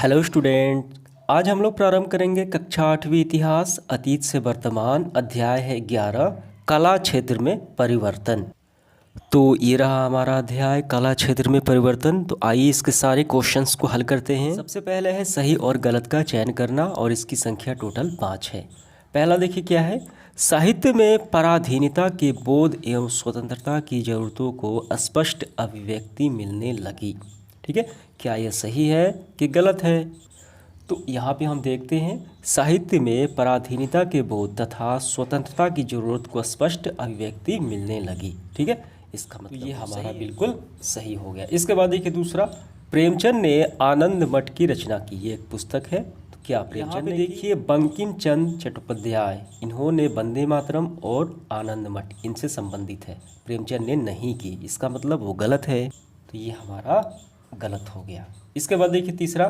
Hello student. आज हम लोग प्रारंभ करेंगे कक्षा 8वीं इतिहास अतीत से वर्तमान। अध्याय है 11 कला क्षेत्र में परिवर्तन। तो ये रहा हमारा अध्याय कला क्षेत्र में परिवर्तन। तो आइए इसके सारे क्वेश्चंस को हल करते हैं। सबसे पहले है सही और गलत का चयन करना और इसकी संख्या टोटल 5 है। पहला देखिए क्या है, साहित्य में पराधीनता के बोध एवं स्वतंत्रता की जरूरतों को स्पष्ट अभिव्यक्ति मिलने लगी। ठीक है, क्या यह सही है कि गलत है? तो यहाँ पे हम देखते हैं साहित्य में पराधीनता के बोध तथा स्वतंत्रता की जरूरत को स्पष्ट अभिव्यक्ति मिलने लगी। ठीक है, इसका मतलब ये हमारा बिल्कुल सही हो गया। इसके बाद देखिए दूसरा, प्रेमचंद ने आनंद मठ की रचना की। ये एक पुस्तक है। तो क्या प्रेमचंद ने देखिए बंकिम चंद्र चट्टोपाध्याय, इन्होंने वंदे मातरम और आनंद मठ इनसे संबंधित है, प्रेमचंद ने नहीं की। इसका मतलब वो गलत है। तो ये हमारा गलत हो गया। इसके बाद देखिए तीसरा,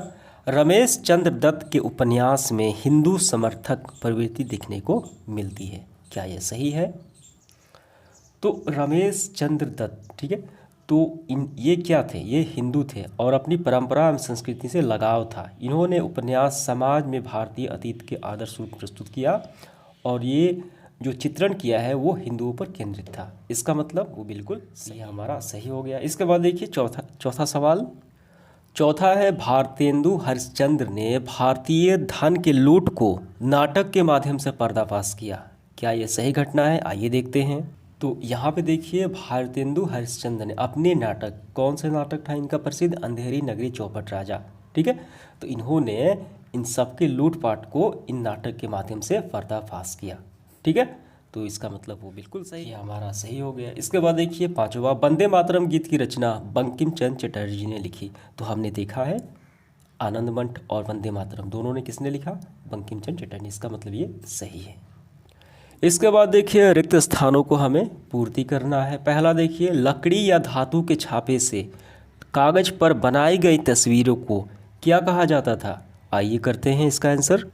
रमेश चंद्र दत्त के उपन्यास में हिंदू समर्थक प्रवृत्ति देखने को मिलती है। क्या यह सही है? तो रमेश चंद्र दत्त, ठीक है, तो ये क्या थे? ये हिंदू थे और अपनी परंपरा एवं संस्कृति से लगाव था। इन्होंने उपन्यास समाज में भारतीय अतीत के आदर्श रूप प्रस्तुत किया और ये जो चित्रण किया है वो हिंदुओं पर केंद्रित था। इसका मतलब वो बिल्कुल सही, हमारा सही हो गया। इसके बाद देखिए चौथा सवाल। चौथा है, भारतेंदु हरिश्चंद्र ने भारतीय धन के लूट को नाटक के माध्यम से पर्दाफाश किया। क्या यह सही घटना है? आइए देखते हैं। तो यहाँ पे देखिए भारतेंदु हरिश्चंद्र ने अपने नाटक, कौन सा नाटक था इनका प्रसिद्ध, अंधेरी नगरी चौपट राजा, ठीक है, तो इन्होंने इन सबके लूटपाट को इन नाटक के माध्यम से पर्दाफाश किया। ठीक है, तो इसका मतलब वो बिल्कुल सही है, हमारा सही हो गया। इसके बाद देखिए पांचवा, वंदे मातरम गीत की रचना बंकिम चंद्र चटर्जी ने लिखी। तो हमने देखा है आनंद मठ और वंदे मातरम दोनों ने किसने लिखा? बंकिम चंद्र चटर्जी। इसका मतलब ये सही है। इसके बाद देखिए रिक्त स्थानों को हमें पूर्ति करना है। पहला देखिए, लकड़ी या धातु के छापे से कागज पर बनाई गई तस्वीरों को क्या कहा जाता था? आइए करते हैं इसका आंसर।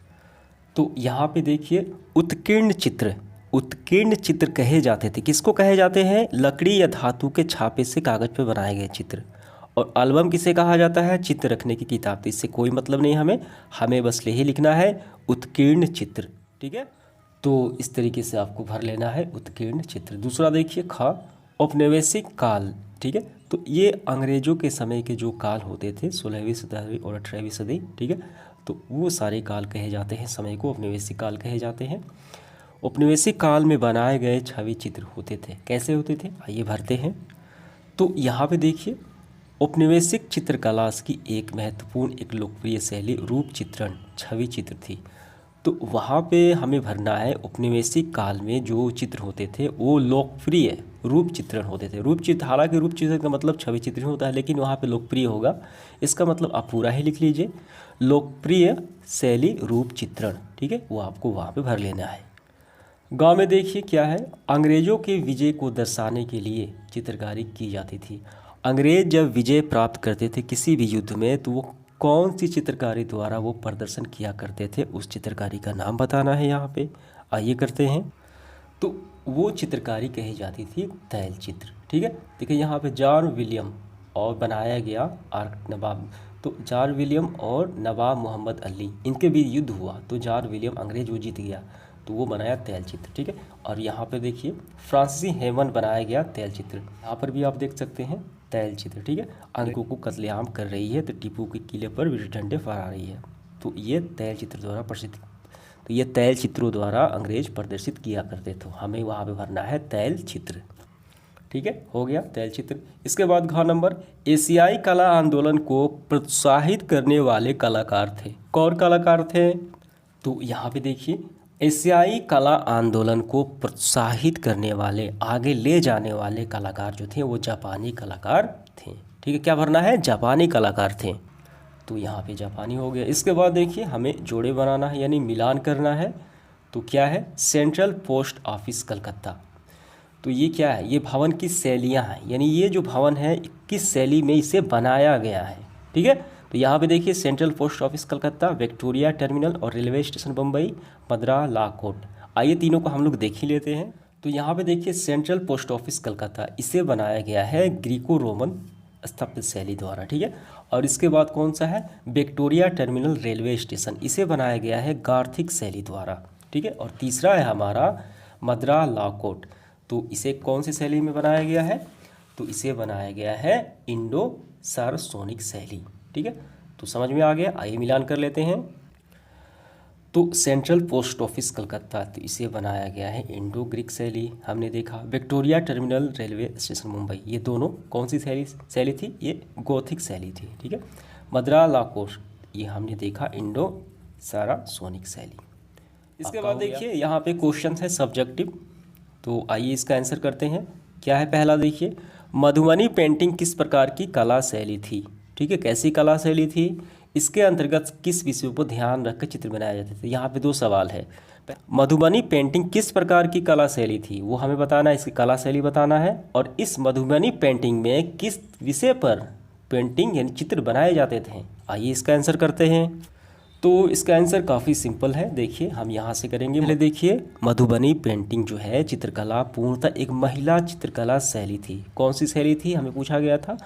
तो यहाँ पे देखिए उत्कीर्ण चित्र, उत्कीर्ण चित्र कहे जाते थे। किसको कहे जाते हैं? लकड़ी या धातु के छापे से कागज पर बनाए गए चित्र। और एल्बम किसे कहा जाता है? चित्र रखने की किताब। तो इससे कोई मतलब नहीं हमें बस यही लिखना है उत्कीर्ण चित्र। ठीक है, तो इस तरीके से आपको भर लेना है उत्कीर्ण चित्र। दूसरा देखिए ख, औपनिवेशिक काल। ठीक है, तो ये अंग्रेजों के समय के जो काल होते थे 16वीं सदी और 18वीं सदी, ठीक है, तो वो सारे काल कहे जाते हैं, समय को औपनिवेशिक काल कहे जाते हैं। औपनिवेशिक काल में बनाए गए छवि चित्र होते थे। कैसे होते थे? आइए भरते हैं। तो यहाँ पे देखिए औपनिवेशिक चित्रकला की एक महत्वपूर्ण, एक लोकप्रिय शैली रूप चित्रण, छवि चित्र थी। तो वहाँ पे हमें भरना है औपनिवेशिक काल में जो चित्र होते थे वो लोकप्रिय रूप चित्रण होते थे। रूप चित्र, हालांकि रूप चित्र का मतलब छवि चित्रण होता है, लेकिन वहाँ पे लोकप्रिय होगा। इसका मतलब आप पूरा ही लिख लीजिए, लोकप्रिय शैली रूप चित्रण। ठीक है, वो आपको वहाँ पे भर लेना है। गांव में देखिए क्या है, अंग्रेजों के विजय को दर्शाने के लिए चित्रकारी की जाती थी। अंग्रेज जब विजय प्राप्त करते थे किसी भी युद्ध में, तो वो कौन सी चित्रकारी द्वारा वो प्रदर्शन किया करते थे, उस चित्रकारी का नाम बताना है यहाँ पे। आइए करते हैं। तो वो चित्रकारी कही जाती थी तैल चित्र। ठीक है, देखिए यहाँ पे जॉन विलियम और बनाया गया आर्क नवाब। तो जॉन विलियम और नवाब मोहम्मद अली, इनके बीच युद्ध हुआ, तो जॉन विलियम अंग्रेज वो जीत गया, तो वो बनाया तैल चित्र। ठीक है, और यहाँ पे देखिए फ्रांसीसी हेमन बनाया गया तैल चित्र। यहाँ पर भी आप देख सकते हैं तैल चित्र। ठीक है, अंग्रेजों को कत्लेआम कर रही है, तो टीपू के किले पर ब्रिटिश झंडे फहरा रही है, तो ये तैल चित्र द्वारा प्रसिद्ध, तो ये तैल चित्रों द्वारा अंग्रेज प्रदर्शित किया करते थे। हमें वहाँ पे भरना है तैल चित्र। ठीक है, हो गया तैल चित्र। इसके बाद घ नंबर, एशियाई कला आंदोलन को प्रोत्साहित करने वाले कलाकार थे। कौन कलाकार थे? तो यहाँ पे देखिए एशियाई कला आंदोलन को प्रोत्साहित करने वाले, आगे ले जाने वाले कलाकार जो थे वो जापानी कलाकार थे। ठीक है, क्या भरना है? जापानी कलाकार थे। तो यहाँ पे जापानी हो गया। इसके बाद देखिए हमें जोड़े बनाना है, यानी मिलान करना है। तो क्या है? Central post office Calcutta. तो ये क्या है? ये भवन की शैलियाँ हैं, यानी ये जो भवन है किस शैली में इसे बनाया गया है। ठीक है, तो यहाँ पे देखिए central post office Calcutta, Victoria terminal और रेलवे स्टेशन बम्बई, मद्रा लाकोट। आइए तीनों को हम लोग देख ही लेते हैं। तो यहाँ पे देखिए सेंट्रल पोस्ट ऑफिस कलकत्ता, इसे बनाया गया है ग्रीको रोमन स्थापत्य शैली द्वारा। ठीक है, और इसके बाद कौन सा है, विक्टोरिया टर्मिनल रेलवे स्टेशन, इसे बनाया गया है गॉथिक शैली द्वारा, ठीक है। और तीसरा है हमारा मद्रा लॉ कोर्ट, तो इसे कौन सी शैली में बनाया गया है, तो इसे बनाया गया है इंडो सारसोनिक शैली, ठीक है। तो समझ में आ गया, आइए मिलान कर लेते हैं। तो सेंट्रल पोस्ट ऑफिस कलकत्ता, तो इसे बनाया गया है इंडो ग्रीक शैली, हमने देखा। Victoria terminal railway station Mumbai, ये दोनों कौन सी शैली थी, ये गोथिक शैली थी, ठीक है। मद्रा लॉ कोर्ट, ये हमने देखा इंडो सारासोनिक शैली। इसके बाद देखिए यहाँ पे क्वेश्चन है सब्जेक्टिव, तो आइए इसका आंसर करते हैं। क्या है पहला, देखिए मधुबनी पेंटिंग किस प्रकार की कला शैली थी, ठीक है, कैसी कला शैली थी, इसके अंतर्गत किस विषयों पर ध्यान रखकर चित्र बनाए जाते थे। यहाँ पे दो सवाल है, मधुबनी पेंटिंग किस प्रकार की कला शैली थी वो हमें बताना है, इसकी कला शैली बताना है, और इस मधुबनी पेंटिंग में किस विषय पर पेंटिंग यानी चित्र बनाए जाते थे। आइए इसका आंसर करते हैं। तो इसका आंसर काफ़ी सिंपल है, देखिए हम यहाँ से करेंगे। पहले देखिए मधुबनी पेंटिंग जो है चित्रकला पूर्णतः एक महिला चित्रकला शैली थी। कौन सी शैली थी हमें पूछा गया था,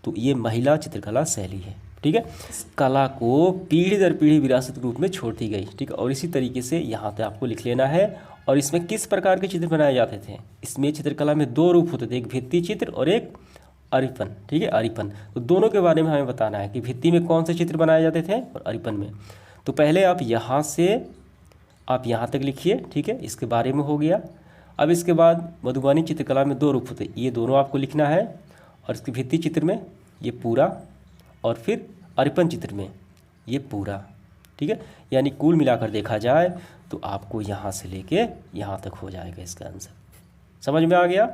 तो ये महिला चित्रकला शैली है, ठीक है। इस कला को पीढ़ी दर पीढ़ी विरासत के रूप में छोड़ती गई, ठीक है। और इसी तरीके से यहाँ पे आपको लिख लेना है। और इसमें किस प्रकार के चित्र बनाए जाते थे, इसमें चित्रकला में दो रूप होते थे, एक भित्ति चित्र और एक अरिपन, ठीक है, अरिपन। तो दोनों के बारे में हमें बताना है कि भित्ति में कौन से चित्र बनाए जाते थे और अरिपन में। तो पहले आप यहाँ से आप यहाँ तक लिखिए, ठीक है, इसके बारे में हो गया। अब इसके बाद मधुबनी चित्रकला में दो रूप होते, ये दोनों आपको लिखना है। और इसके भित्ति चित्र में ये पूरा, और फिर अरिपन चित्र में ये पूरा, ठीक है। यानी कुल मिलाकर देखा जाए तो आपको यहाँ से लेके यहाँ तक हो जाएगा इसका आंसर। समझ में आ गया।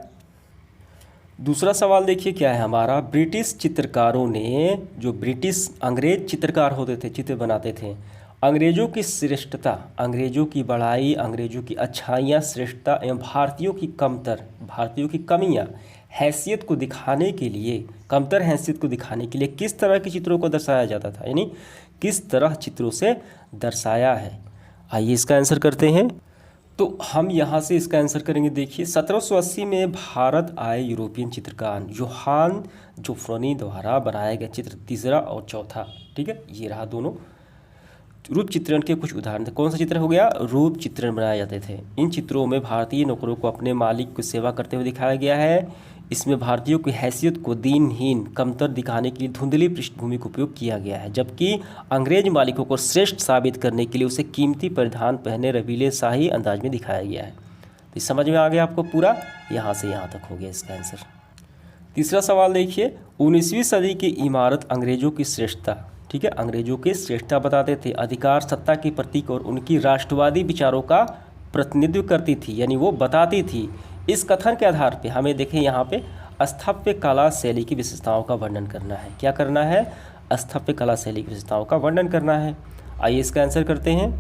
दूसरा सवाल देखिए क्या है हमारा, ब्रिटिश चित्रकारों ने, जो ब्रिटिश अंग्रेज चित्रकार होते थे, चित्र बनाते थे, अंग्रेज़ों की श्रेष्ठता, अंग्रेज़ों की बड़ाई, अंग्रेज़ों की अच्छाइयाँ, श्रेष्ठता एवं भारतीयों की कमतर, भारतीयों की कमियाँ, हैसियत को दिखाने के लिए, कमतर हैसियत को दिखाने के लिए किस तरह के चित्रों को दर्शाया जाता था, यानी किस तरह चित्रों से दर्शाया है। आइए इसका आंसर करते हैं। तो हम यहाँ से इसका आंसर करेंगे। देखिए 1780 में भारत आए यूरोपियन चित्रकार जोहान जोफ्रोनी द्वारा बनाया गया चित्र तीसरा और चौथा, ठीक है, ये रहा दोनों। रूप चित्रण के कुछ उदाहरण थे। कौन सा चित्र हो गया, रूप चित्रण बनाए जाते थे। इन चित्रों में भारतीय नौकरों को अपने मालिक की सेवा करते हुए दिखाया गया है। इसमें भारतीयों की हैसियत को दीनहीन, कमतर दिखाने के लिए धुंधली पृष्ठभूमि का उपयोग किया गया है, जबकि अंग्रेज मालिकों को श्रेष्ठ साबित करने के लिए उसे कीमती परिधान पहने रवीले शाही अंदाज में दिखाया गया है। तो समझ में आ गया आपको पूरा, यहाँ से यहाँ तक हो गया इसका आंसर। तीसरा सवाल देखिए, 19वीं सदी की इमारत अंग्रेजों की श्रेष्ठता, ठीक है, अंग्रेजों की श्रेष्ठता बताते थे, अधिकार सत्ता के प्रतीक और उनकी राष्ट्रवादी विचारों का प्रतिनिधित्व करती थी, यानी वो बताती थी। इस कथन के आधार पे हमें देखें यहाँ पे स्थापत्य कला शैली की विशेषताओं का वर्णन करना है। क्या करना है, स्थापत्य कला शैली की विशेषताओं का वर्णन करना है। आइए इसका आंसर करते हैं।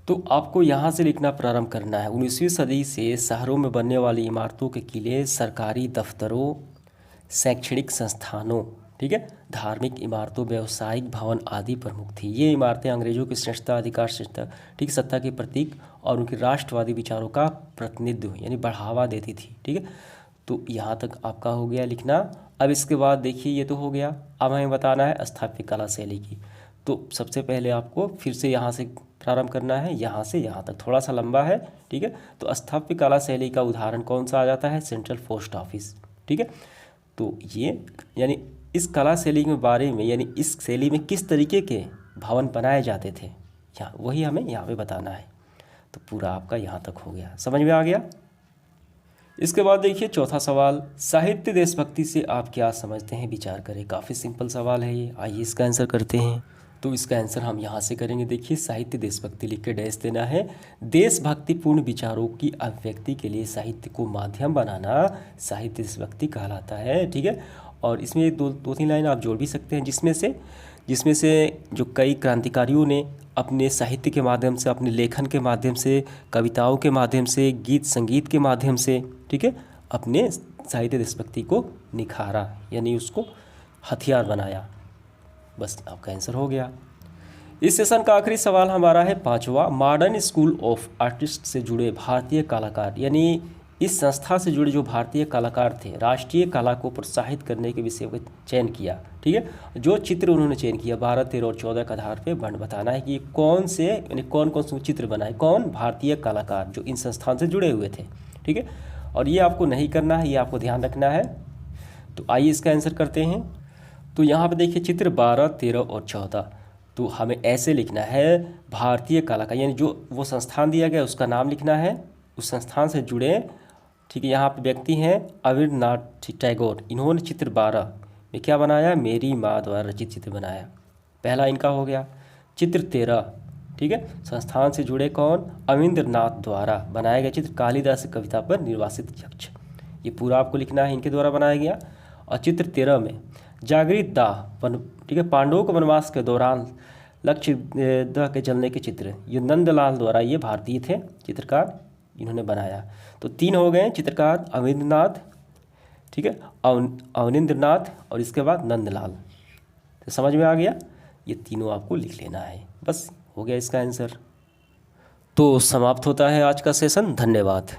तो आपको यहाँ से लिखना प्रारंभ करना है। 19वीं सदी से शहरों में बनने वाली इमारतों के किले सरकारी दफ्तरों, शैक्षणिक संस्थानों, ठीक है, धार्मिक इमारतों, व्यावसायिक भवन आदि प्रमुख थी। ये इमारतें अंग्रेजों की श्रेष्ठता, अधिकार श्रेष्ठता, ठीक, सत्ता के प्रतीक और उनके राष्ट्रवादी विचारों का प्रतिनिधित्व यानी बढ़ावा देती थी, ठीक है। तो यहाँ तक आपका हो गया लिखना। अब इसके बाद देखिए ये तो हो गया, अब हमें बताना है स्थापत्य कला शैली की। तो सबसे पहले आपको फिर से यहाँ से प्रारंभ करना है, यहाँ से यहाँ तक थोड़ा सा लंबा है, ठीक है। तो स्थापत्य कला शैली का उदाहरण कौन सा आ जाता है, सेंट्रल पोस्ट ऑफिस, ठीक है। तो ये यानी इस कला शैली के बारे में, यानी इस शैली में किस तरीके के भवन बनाए जाते थे, यहाँ वही हमें यहाँ पे बताना है। तो पूरा आपका यहाँ तक हो गया, समझ में आ गया। इसके बाद देखिए चौथा सवाल, साहित्य देशभक्ति से आप क्या समझते हैं, विचार करें। काफ़ी सिंपल सवाल है ये, आइए इसका आंसर करते हैं। तो इसका आंसर हम यहाँ से करेंगे। देखिए साहित्य देशभक्ति लिख के डैश देना है। देशभक्तिपूर्ण विचारों की अभिव्यक्ति के लिए साहित्य को माध्यम बनाना साहित्य देशभक्ति कहलाता है, ठीक है। और इसमें दो तीन लाइन आप जोड़ भी सकते हैं, जिसमें से जो कई क्रांतिकारियों ने अपने साहित्य के माध्यम से, अपने लेखन के माध्यम से, कविताओं के माध्यम से, गीत संगीत के माध्यम से, ठीक है, अपने साहित्य देशभक्ति को निखारा, यानी उसको हथियार बनाया। बस आपका आंसर हो गया। इस सेशन का आखिरी सवाल हमारा है पांचवा, मॉडर्न स्कूल ऑफ आर्टिस्ट से जुड़े भारतीय कलाकार, यानी इस संस्था से जुड़े जो भारतीय कलाकार थे राष्ट्रीय कला को प्रोत्साहित करने के विषय का चयन किया। ठीक है, जो चित्र उन्होंने चयन किया 12, 13 और 14 के आधार पे बताना है कि कौन से यानी कौन कौन से चित्र बनाए, कौन भारतीय कलाकार जो इन संस्थान से जुड़े हुए थे। ठीक है, और ये आपको नहीं करना है, ये आपको ध्यान रखना है। तो आइए इसका आंसर करते हैं। तो यहाँ पे देखिए चित्र 12, 13 और 14, तो हमें ऐसे लिखना है भारतीय कलाकार, यानी जो वो संस्थान दिया गया उसका नाम लिखना है, उस संस्थान से जुड़े। ठीक है, यहाँ पे व्यक्ति हैं अविनाश टैगोर, इन्होंने चित्र 12 में क्या बनाया, मेरी माँ द्वारा रचित चित्र बनाया, पहला इनका हो गया। चित्र 13, ठीक है, संस्थान से जुड़े कौन, अविंद्रनाथ द्वारा बनाया गया चित्र कालिदास कविता पर निर्वासित यक्ष, ये पूरा आपको लिखना है, इनके द्वारा बनाया गया। और चित्र 13 में जागृत दाह ठीक है, पांडवों के वनवास के दौरान लक्ष्य दाह के जलने के चित्र, ये नंदलाल द्वारा, ये भारतीय थे चित्रकार, इन्होंने बनाया। तो 3 हो गए चित्रकार, अविंद्रनाथ, ठीक है, अवनींद्रनाथ और इसके बाद नंदलाल। तो समझ में आ गया, ये तीनों आपको लिख लेना है, बस हो गया इसका आंसर। तो समाप्त होता है आज का सेशन, धन्यवाद।